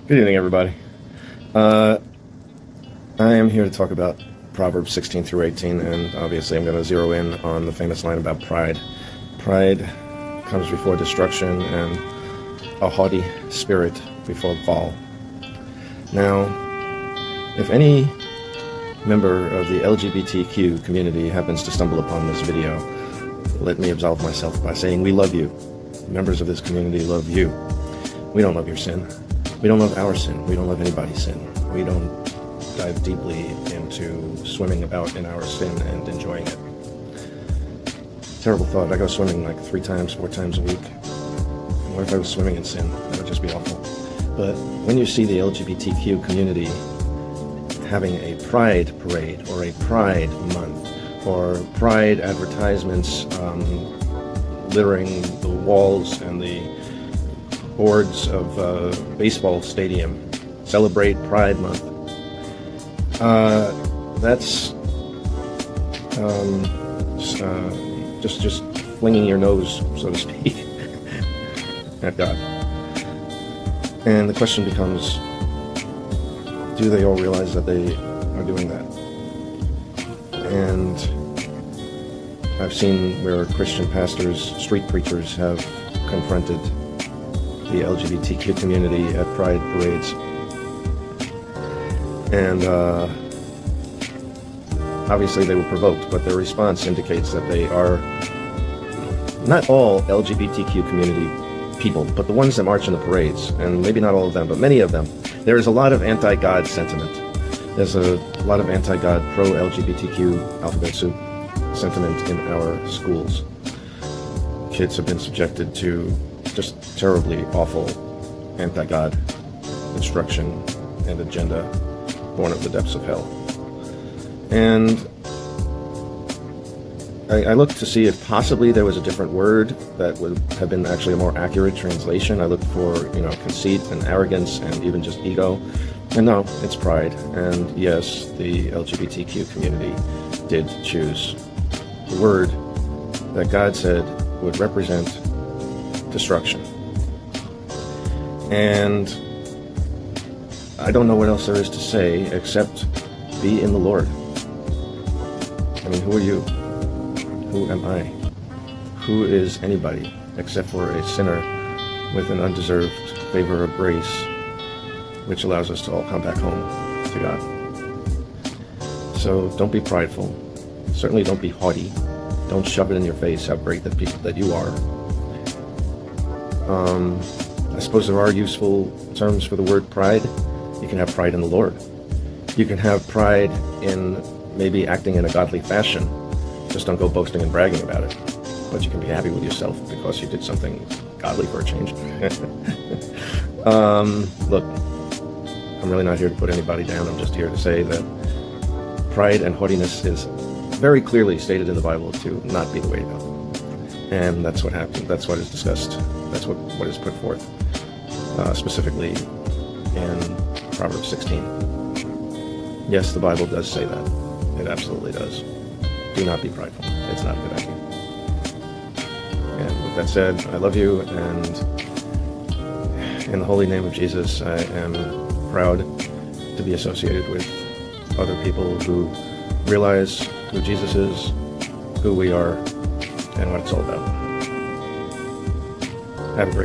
Good evening, everybody. I am here to talk about Proverbs 16 through 18, and obviously I'm going to zero in on the famous line about pride. Pride comes before destruction, and a haughty spirit before the fall. Now, if any member of the LGBTQ community happens to stumble upon this video, let me absolve myself by saying we love you. Members of this community love you. We don't love your sin. We don't love our sin. We don't love anybody's sin. We don't dive deeply into swimming about in our sin and enjoying it. Terrible thought. I go swimming like 3 times, 4 times a week. And what if I was swimming in sin? That would just be awful. But when you see the LGBTQ community having a pride parade or a pride month or pride advertisements littering the walls and the boards of baseball stadium, celebrate Pride Month. That's just flinging your nose, so to speak, at God. And the question becomes, do they all realize that they are doing that? And I've seen where Christian pastors, street preachers, have confronted the LGBTQ community at pride parades. And obviously they were provoked, but their response indicates that they are not all LGBTQ community people, but the ones that march in the parades, and maybe not all of them, but many of them. There is a lot of anti-God sentiment. There's a lot of anti-God, pro-LGBTQ alphabet soup sentiment in our schools. Kids have been subjected to just terribly awful anti-God instruction and agenda born of the depths of hell. And I looked to see if possibly there was a different word that would have been actually a more accurate translation. I looked for, conceit and arrogance and even just ego. And no, it's pride. And yes, the LGBTQ community did choose the word that God said would represent destruction. And I don't know what else there is to say except be in the Lord. I mean, who are you? Who am I? Who is anybody except for a sinner with an undeserved favor of grace, which allows us to all come back home to God. So don't be prideful. Certainly don't be haughty. Don't shove it in your face how great that you are. I suppose there are useful terms for the word pride. You can have pride in the Lord. You can have pride in maybe acting in a godly fashion. Just don't go boasting and bragging about it. But you can be happy with yourself because you did something godly for a change. Look, I'm really not here to put anybody down. I'm just here to say that pride and haughtiness is very clearly stated in the Bible to not be the way to go. And that's what happened. That's what is discussed. That's what is put forth, specifically in Proverbs 16. Yes, the Bible does say that. It absolutely does. Do not be prideful. It's not a good idea. And with that said, I love you, and in the holy name of Jesus, I am proud to be associated with other people who realize who Jesus is, who we are, and what it's all about. Have a great week.